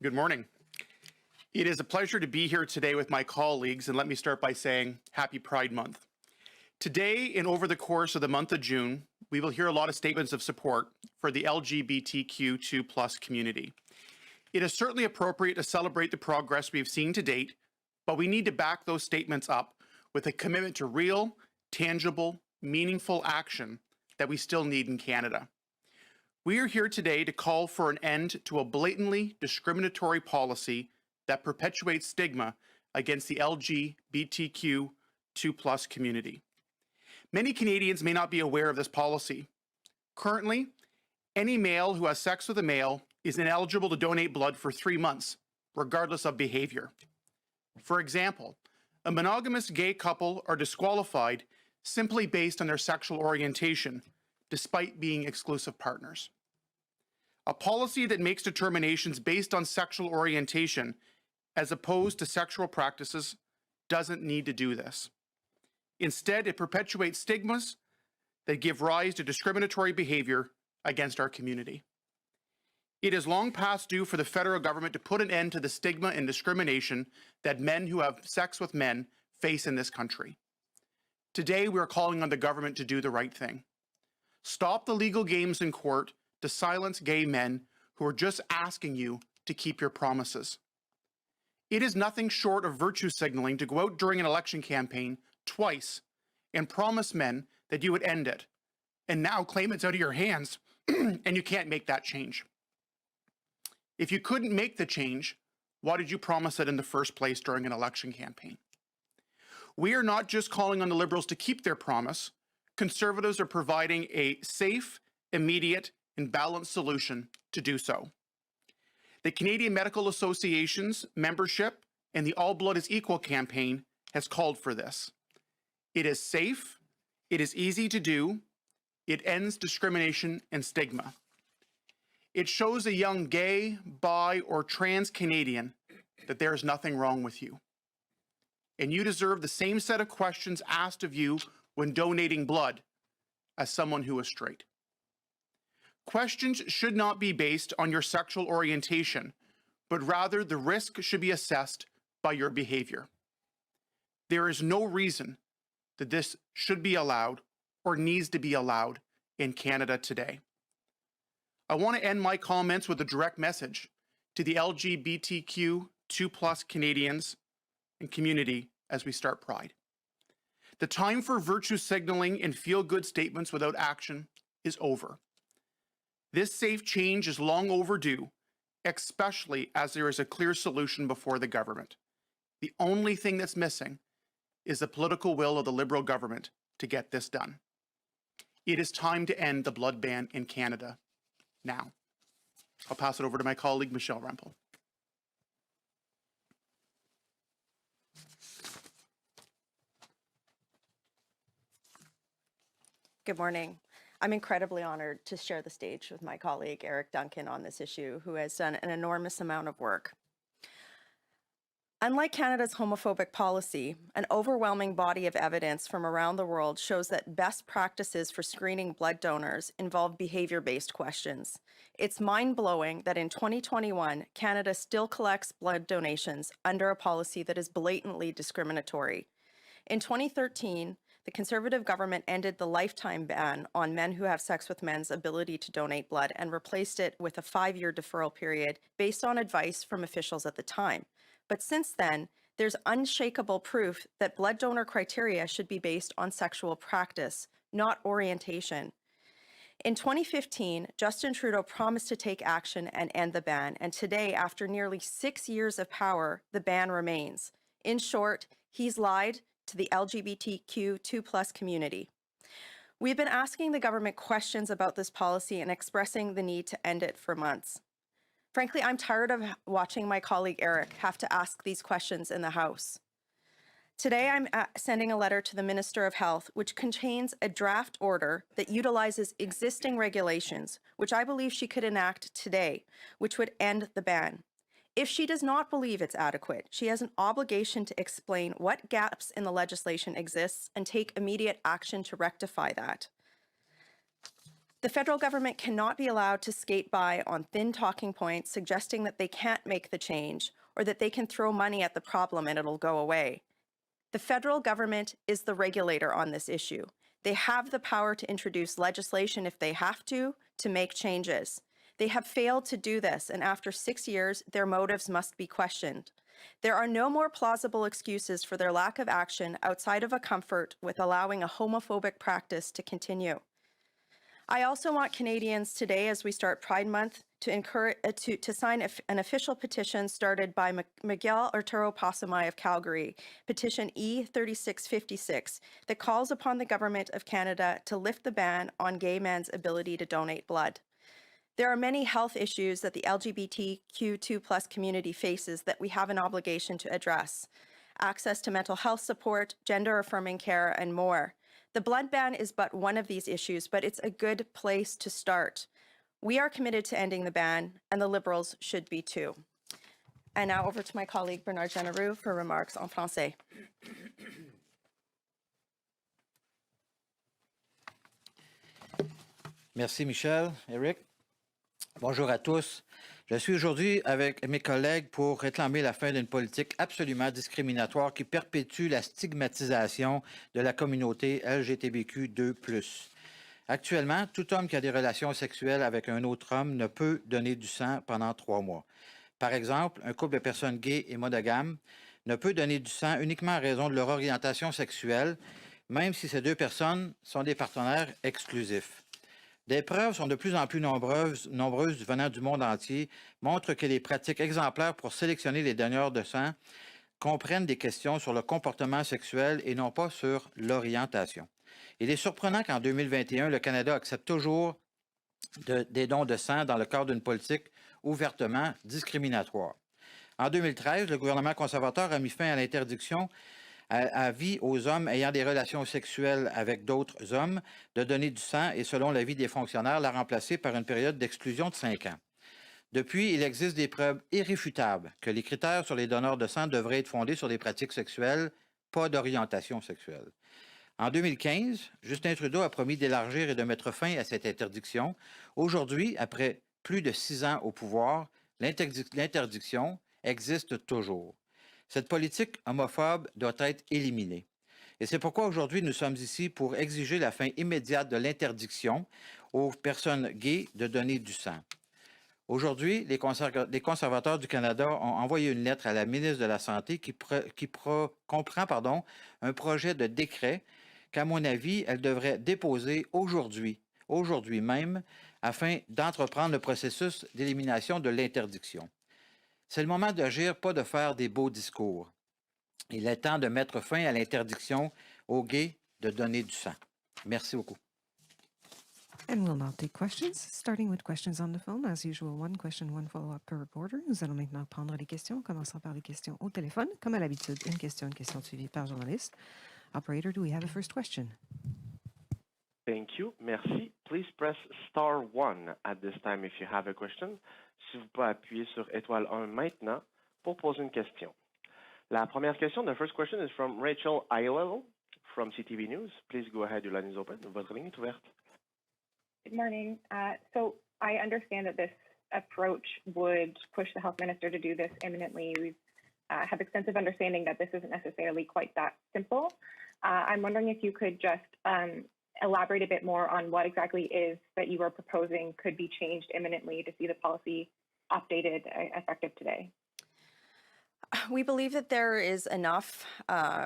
Good morning. It is a pleasure to be here today with my colleagues, and let me start by saying Happy Pride Month. Today and over the course of the month of June, we will hear a lot of statements of support for the LGBTQ2+ community. It is certainly appropriate to celebrate the progress we've seen to date, but we need to back those statements up with a commitment to real, tangible, meaningful action that we still need in Canada. We are here today to call for an end to a blatantly discriminatory policy that perpetuates stigma against the LGBTQ2+ community. Many Canadians may not be aware of this policy. Currently, any male who has sex with a male is ineligible to donate blood for 3 months, regardless of behavior. For example, a monogamous gay couple are disqualified simply based on their sexual orientation, despite being exclusive partners. A policy that makes determinations based on sexual orientation as opposed to sexual practices doesn't need to do this. Instead, it perpetuates stigmas that give rise to discriminatory behavior against our community. It is long past due for the federal government to put an end to the stigma and discrimination that men who have sex with men face in this country. Today, we are calling on the government to do the right thing. Stop the legal games in court to silence gay men who are just asking you to keep your promises. It is nothing short of virtue signaling to go out during an election campaign twice and promise men that you would end it, and now claim it's out of your hands and you can't make that change. If you couldn't make the change, why did you promise it in the first place during an election campaign? We are not just calling on the Liberals to keep their promise. Conservatives are providing a safe, immediate, and balanced solution to do so. The Canadian Medical Association's membership and the All Blood is Equal campaign has called for this. It is safe, it is easy to do, it ends discrimination and stigma. It shows a young gay, bi, or trans Canadian that there is nothing wrong with you. And you deserve the same set of questions asked of you when donating blood as someone who is straight. Questions should not be based on your sexual orientation, but rather the risk should be assessed by your behavior. There is no reason that this should be allowed or needs to be allowed in Canada today. I want to end my comments with a direct message to the LGBTQ2+ Canadians and community as we start Pride. The time for virtue signaling and feel-good statements without action is over. This safe change is long overdue, especially as there is a clear solution before the government. The only thing that's missing is the political will of the Liberal government to get this done. It is time to end the blood ban in Canada now. I'll pass it over to my colleague, Michelle Rempel. Good morning. I'm incredibly honored to share the stage with my colleague, Eric Duncan, on this issue, who has done an enormous amount of work. Unlike Canada's homophobic policy, an overwhelming body of evidence from around the world shows that best practices for screening blood donors involve behavior-based questions. It's mind-blowing that in 2021, Canada still collects blood donations under a policy that is blatantly discriminatory. In 2013, the Conservative government ended the lifetime ban on men who have sex with men's ability to donate blood and replaced it with a 5-year deferral period based on advice from officials at the time. But since then, there's unshakable proof that blood donor criteria should be based on sexual practice, not orientation. In 2015, Justin Trudeau promised to take action and end the ban, and today, after nearly 6 years of power, the ban remains. In short, he's lied to the LGBTQ2+ community. We've been asking the government questions about this policy and expressing the need to end it for months. Frankly, I'm tired of watching my colleague Eric have to ask these questions in the House. Today, I'm sending a letter to the Minister of Health, which contains a draft order that utilizes existing regulations, which I believe she could enact today, which would end the ban. If she does not believe it's adequate, she has an obligation to explain what gaps in the legislation exists and take immediate action to rectify that. The federal government cannot be allowed to skate by on thin talking points suggesting that they can't make the change or that they can throw money at the problem and it'll go away. The federal government is the regulator on this issue. They have the power to introduce legislation if they have to make changes. They have failed to do this, and after 6 years, their motives must be questioned. There are no more plausible excuses for their lack of action outside of a comfort with allowing a homophobic practice to continue. I also want Canadians today, as we start Pride Month, to encourage to sign an official petition started by Miguel Arturo Pasamay of Calgary, petition E3656, that calls upon the Government of Canada to lift the ban on gay men's ability to donate blood. There are many health issues that the LGBTQ2+ community faces that we have an obligation to address. Access to mental health support, gender-affirming care, and more. The blood ban is but one of these issues, but it's a good place to start. We are committed to ending the ban, and the Liberals should be too. And now over to my colleague Bernard Généreux for remarks en français. Merci Michel, Eric. Bonjour à tous. Je suis aujourd'hui avec mes collègues pour réclamer la fin d'une politique absolument discriminatoire qui perpétue la stigmatisation de la communauté LGBTQ2+. Actuellement, tout homme qui a des relations sexuelles avec un autre homme ne peut donner du sang pendant 3 mois. Par exemple, un couple de personnes gays et monogames ne peut donner du sang uniquement en raison de leur orientation sexuelle, même si ces 2 personnes sont des partenaires exclusifs. Des preuves sont de plus en plus nombreuses venant du monde entier, montrent que les pratiques exemplaires pour sélectionner les donneurs de sang comprennent des questions sur le comportement sexuel et non pas sur l'orientation. Il est surprenant qu'en 2021, le Canada accepte toujours des dons de sang dans le cadre d'une politique ouvertement discriminatoire. En 2013, le gouvernement conservateur a mis fin à l'interdiction à vie aux hommes ayant des relations sexuelles avec d'autres hommes de donner du sang et, selon l'avis des fonctionnaires, l'a remplacé par une période d'exclusion de 5 ans. Depuis, il existe des preuves irréfutables que les critères sur les donneurs de sang devraient être fondés sur des pratiques sexuelles, pas d'orientation sexuelle. En 2015, Justin Trudeau a promis d'élargir et de mettre fin à cette interdiction. Aujourd'hui, après plus de 6 ans au pouvoir, l'interdiction existe toujours. Cette politique homophobe doit être éliminée. Et c'est pourquoi aujourd'hui nous sommes ici pour exiger la fin immédiate de l'interdiction aux personnes gays de donner du sang. Aujourd'hui, les conservateurs du Canada ont envoyé une lettre à la ministre de la Santé qui comprend un projet de décret qu'à mon avis, elle devrait déposer aujourd'hui même, afin d'entreprendre le processus d'élimination de l'interdiction. C'est le moment d'agir, pas de faire des beaux discours. Il est temps de mettre fin à l'interdiction aux gays de donner du sang. Merci beaucoup. And we'll now take questions, starting with questions on the phone. As usual, 1 question, 1 follow-up per reporter. Nous allons maintenant prendre les questions, commençant par les questions au téléphone. Comme à l'habitude, une question suivie par journaliste. Operator, do we have a first question? Thank you. Merci. Please press star 1 at this time if you have a question. Si vous pouvez appuyer sur étoile 1 maintenant pour poser une question. La première question, the first question is from Rachel Eilel from CTV News. Please go ahead, your line is open. Votre ligne est ouverte. Good morning. So I understand that this approach would push the health minister to do this imminently. We have extensive understanding that this isn't necessarily quite that simple. I'm wondering if you could just elaborate a bit more on what exactly is that you are proposing could be changed imminently to see the policy updated effective today. We believe that there is enough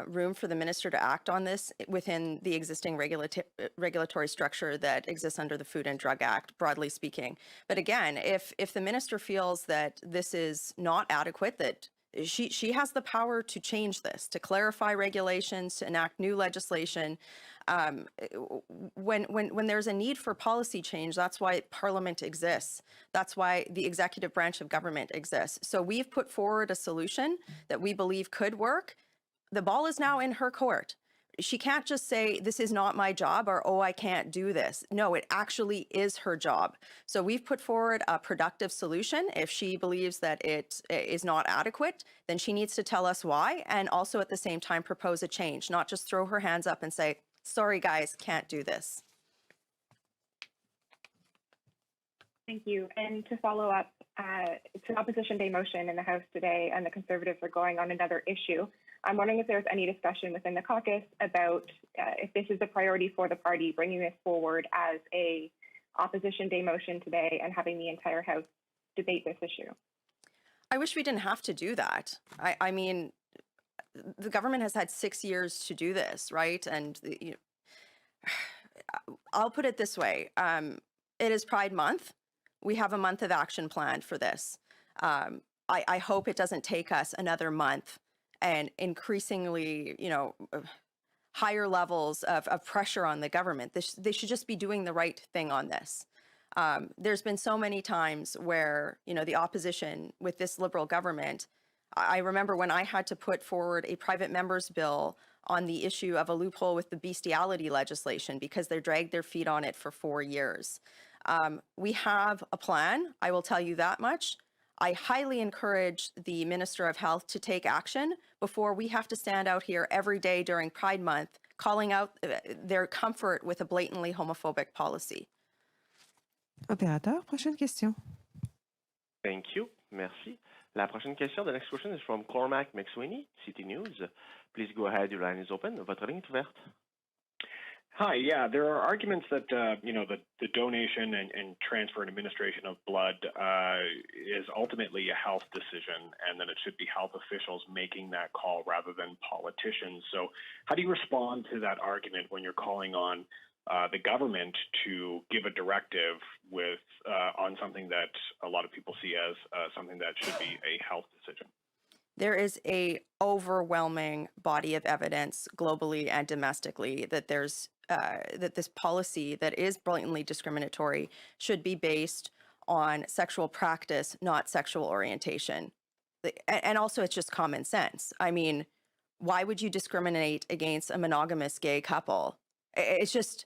room for the minister to act on this within the existing regulatory structure that exists under the Food and Drug Act, broadly speaking. But again, if the minister feels that this is not adequate, that she has the power to change this, to clarify regulations, to enact new legislation. When there's a need for policy change, that's why Parliament exists. That's why the executive branch of government exists. So we've put forward a solution that we believe could work. The ball is now in her court. She can't just say, this is not my job, or, oh, I can't do this. No, it actually is her job. So we've put forward a productive solution. If she believes that it is not adequate, then she needs to tell us why, and also at the same time propose a change, not just throw her hands up and say, sorry, guys, can't do this. Thank you. And to follow up, it's an opposition day motion in the House today, and the Conservatives are going on another issue. I'm wondering if there's any discussion within the caucus about if this is a priority for the party, bringing this forward as a opposition day motion today and having the entire House debate this issue. I wish we didn't have to do that. I mean, the government has had 6 years to do this, right? And I'll put it this way. It is Pride Month. We have a month of action planned for this. I hope it doesn't take us another month and increasingly, higher levels of pressure on the government. They should just be doing the right thing on this. There's been so many times where, the opposition with this Liberal government, I remember when I had to put forward a private member's bill on the issue of a loophole with the bestiality legislation because they dragged their feet on it for 4 years. We have a plan, I will tell you that much. I highly encourage the Minister of Health to take action before we have to stand out here every day during Pride Month calling out their comfort with a blatantly homophobic policy. Opérateur, prochaine question. Thank you. Merci. La prochaine question, the next question is from Cormac McSweeney, City News. Please go ahead. Your line is open. Votre ligne est ouverte. Hi. Yeah, there are arguments that the donation and transfer and administration of blood is ultimately a health decision, and that it should be health officials making that call rather than politicians. So, how do you respond to that argument when you're calling on the government to give a directive with on something that a lot of people see as something that should be a health decision? There is a overwhelming body of evidence globally and domestically that that this policy that is blatantly discriminatory should be based on sexual practice, not sexual orientation. And also, it's just common sense. I mean, why would you discriminate against a monogamous gay couple? It's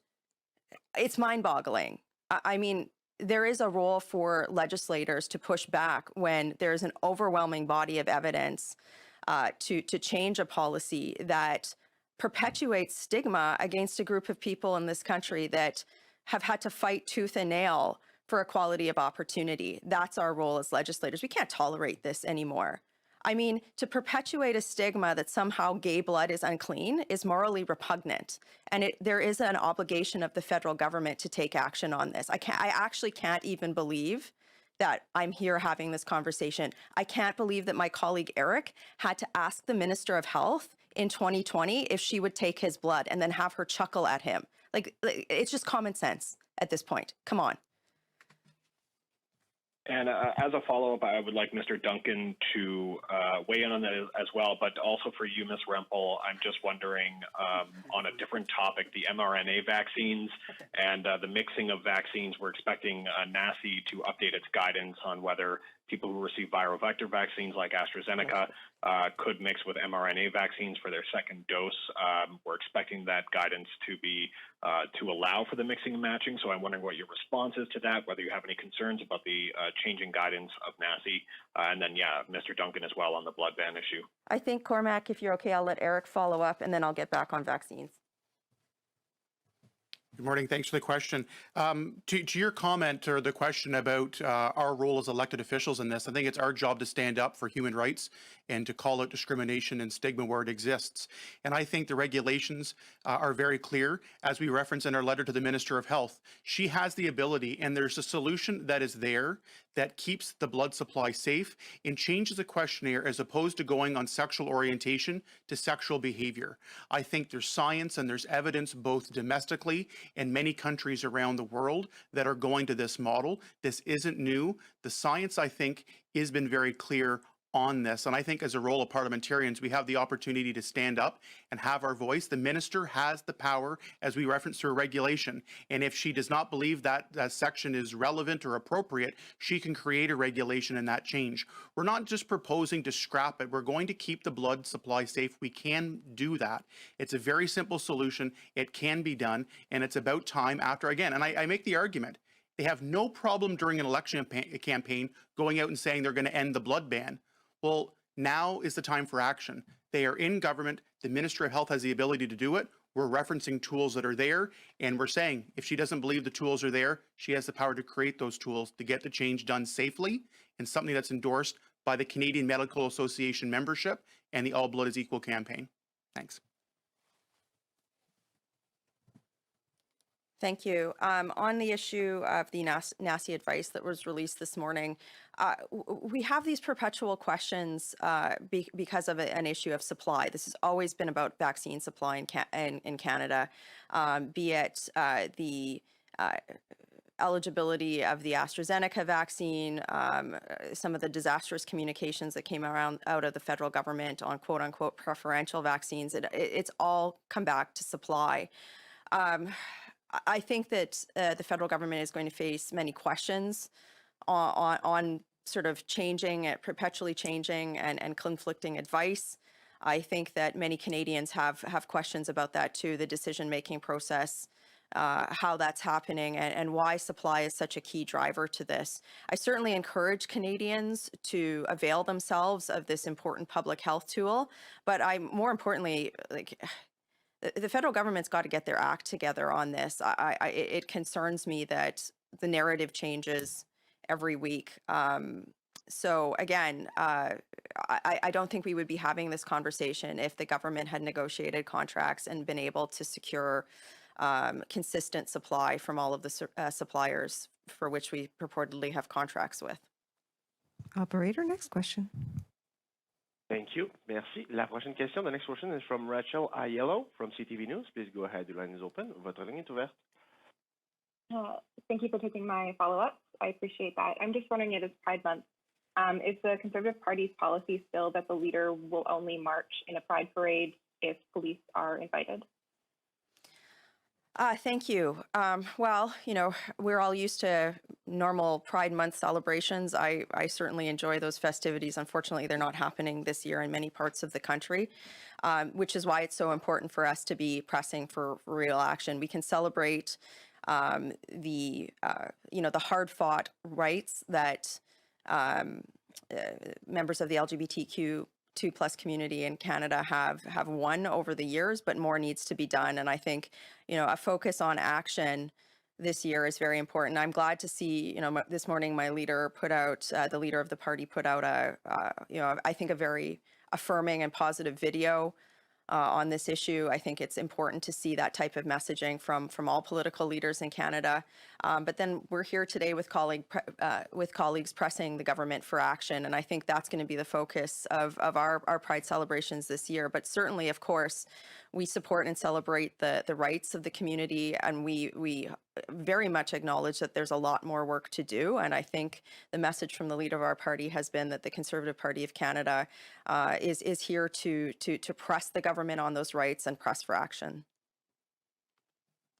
mind-boggling. I mean, there is a role for legislators to push back when there's an overwhelming body of evidence to change a policy that perpetuates stigma against a group of people in this country that have had to fight tooth and nail for equality of opportunity. That's our role as legislators. We can't tolerate this anymore. I mean, to perpetuate a stigma that somehow gay blood is unclean is morally repugnant. And there is an obligation of the federal government to take action on this. I actually can't even believe that I'm here having this conversation. I can't believe that my colleague Eric had to ask the Minister of Health in 2020 if she would take his blood and then have her chuckle at him. Like, it's just common sense at this point. Come on. And as a follow-up, I would like Mr. Duncan to weigh in on that as well, but also for you, Ms. Rempel, I'm just wondering on a different topic, the mRNA vaccines and the mixing of vaccines. We're expecting NACI to update its guidance on whether people who receive viral vector vaccines like AstraZeneca could mix with mRNA vaccines for their second dose. We're expecting that guidance to be to allow for the mixing and matching. So I'm wondering what your response is to that, whether you have any concerns about the changing guidance of NACI, and then, Mr. Duncan as well on the blood ban issue. I think, Cormac, if you're okay, I'll let Eric follow up, and then I'll get back on vaccines. Good morning. Thanks for the question. To your comment or the question about our role as elected officials in this, I think it's our job to stand up for human rights and to call out discrimination and stigma where it exists. And I think the regulations are very clear, as we reference in our letter to the Minister of Health. She has the ability, and there's a solution that is there that keeps the blood supply safe and changes the questionnaire as opposed to going on sexual orientation to sexual behavior. I think there's science and there's evidence both domestically and many countries around the world that are going to this model. This isn't new. The science, I think, has been very clear on this. And I think as a role of parliamentarians, we have the opportunity to stand up and have our voice. The minister has the power, as we referenced through a regulation. And if she does not believe that that section is relevant or appropriate, she can create a regulation and that change. We're not just proposing to scrap it. We're going to keep the blood supply safe. We can do that. It's a very simple solution. It can be done. And it's about time after, again, and I make the argument, they have no problem during an election campaign going out and saying they're going to end the blood ban. Well, now is the time for action. They are in government. The Minister of Health has the ability to do it. We're referencing tools that are there, and we're saying if she doesn't believe the tools are there, she has the power to create those tools to get the change done safely, and something that's endorsed by the Canadian Medical Association membership and the All Blood is Equal campaign. Thanks. Thank you. On the issue of the nasty advice that was released this morning, we have these perpetual questions because of an issue of supply. This has always been about vaccine supply in Canada, be it the eligibility of the AstraZeneca vaccine, some of the disastrous communications that came out of the federal government on quote unquote preferential vaccines. It's all come back to supply. I think that the federal government is going to face many questions on sort of perpetually changing and conflicting advice. I think that many Canadians have questions about that too, the decision-making process, how that's happening, and why supply is such a key driver to this. I certainly encourage Canadians to avail themselves of this important public health tool, but more importantly, the federal government's got to get their act together on this. It concerns me that the narrative changes every week. So again, I don't think we would be having this conversation if the government had negotiated contracts and been able to secure consistent supply from all of the suppliers for which we purportedly have contracts with. Operator, next question. Thank you. Merci. La prochaine question, the next question is from Rachel Aiello from CTV News. Please go ahead. Your line is open. Votre ligne est ouverte. Thank you for taking my follow-up. I appreciate that. I'm just wondering, it is Pride Month. Is the Conservative Party's policy still that the leader will only march in a Pride parade if police are invited? Thank you. Well, we're all used to normal Pride Month celebrations. I certainly enjoy those festivities. Unfortunately, they're not happening this year in many parts of the country, which is why it's so important for us to be pressing for real action. We can celebrate the hard-fought rights that members of the LGBTQ2+ community in Canada have won over the years, but more needs to be done. And I think, a focus on action this year is very important. I'm glad to see, this morning my leader put out, the leader of the party put out I think a very affirming and positive video on this issue. I think it's important to see that type of messaging from all political leaders in Canada. But then we're here today with colleagues pressing the government for action, and I think that's going to be the focus of our Pride celebrations this year. But certainly, of course, we support and celebrate the rights of the community, and we very much acknowledge that there's a lot more work to do. And I think the message from the leader of our party has been that the Conservative Party of Canada is here to press the government on those rights and press for action.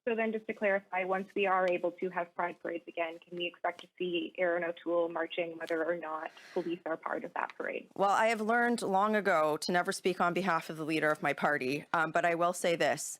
So then just to clarify, once we are able to have Pride parades again, can we expect to see Erin O'Toole marching whether or not police are part of that parade? Well, I have learned long ago to never speak on behalf of the leader of my party, but I will say this.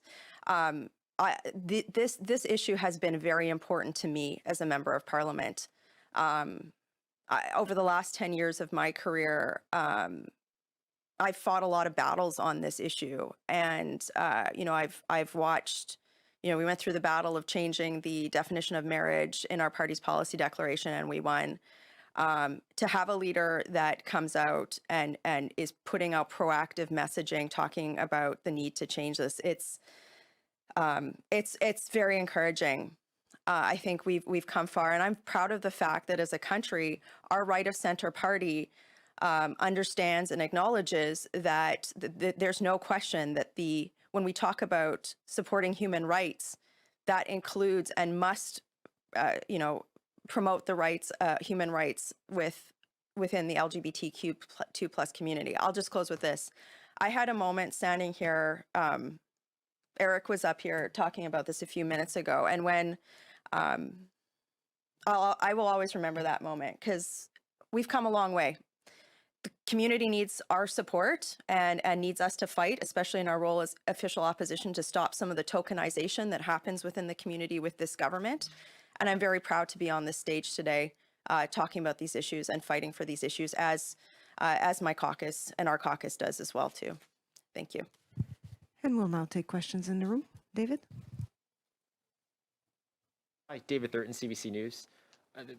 This issue has been very important to me as a member of Parliament. Over the last 10 years of my career, I've fought a lot of battles on this issue, and I've watched. We went through the battle of changing the definition of marriage in our party's policy declaration, and we won. To have a leader that comes out and is putting out proactive messaging, talking about the need to change this, it's very encouraging. I think we've come far, and I'm proud of the fact that as a country, our right of center party understands and acknowledges that there's no question that when we talk about supporting human rights, that includes and must, promote the rights, human rights within the LGBTQ2+ community. I'll just close with this. I had a moment standing here. Eric was up here talking about this a few minutes ago, and when I will always remember that moment because we've come a long way. The community needs our support and needs us to fight, especially in our role as official opposition, to stop some of the tokenization that happens within the community with this government. And I'm very proud to be on this stage today talking about these issues and fighting for these issues as my caucus and our caucus does as well too. Thank you. And we'll now take questions in the room. David? Hi, David Thurton, CBC News.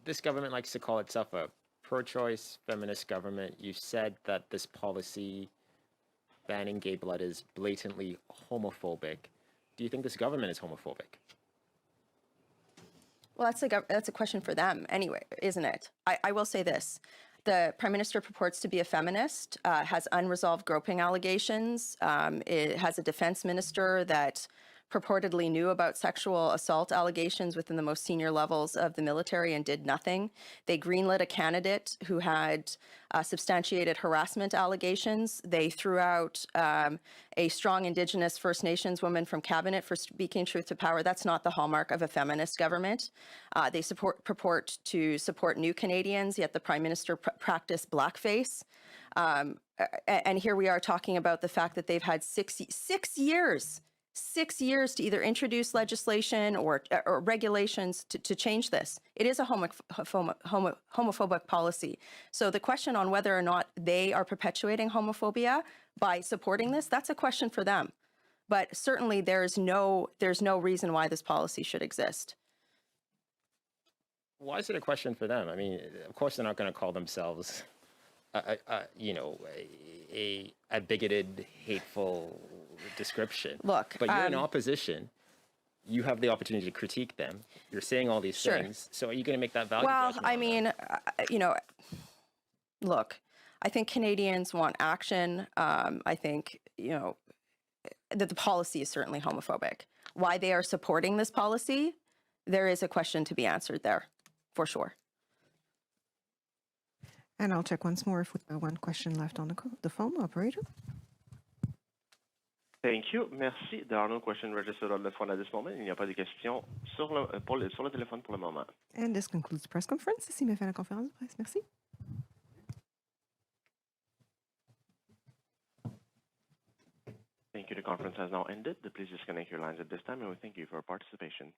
This government likes to call itself a pro-choice feminist government. You said that this policy banning gay blood is blatantly homophobic. Do you think this government is homophobic? Well, that's a question for them anyway, isn't it? I will say this. The Prime Minister purports to be a feminist, has unresolved groping allegations. It has a defense minister that purportedly knew about sexual assault allegations within the most senior levels of the military and did nothing. They greenlit a candidate who had substantiated harassment allegations. They threw out a strong Indigenous First Nations woman from cabinet for speaking truth to power. That's not the hallmark of a feminist government. They purport to support new Canadians, yet the Prime Minister practiced blackface. And here we are talking about the fact that they've had 6 years to either introduce legislation or regulations to change this. It is a homophobic policy. So the question on whether or not they are perpetuating homophobia by supporting this, that's a question for them. But certainly there's no reason why this policy should exist. Why is it a question for them? I mean, of course they're not going to call themselves, a bigoted, hateful description. Look, but you're in opposition. You have the opportunity to critique them. You're saying all these things. So are you going to make that value judgment? Well, I mean, look, I think Canadians want action. I think, that the policy is certainly homophobic. Why they are supporting this policy, there is a question to be answered there, for sure. And I'll check once more if we have one question left on the phone. Operator? Thank you. Merci. There are no questions registered on the phone at this moment. Il n'y a pas de questions sur le téléphone pour le moment. And this concludes the press conference. Ici met fin la conférence de presse. Merci. Thank you. The conference has now ended. Please disconnect your lines at this time, and we thank you for your participation.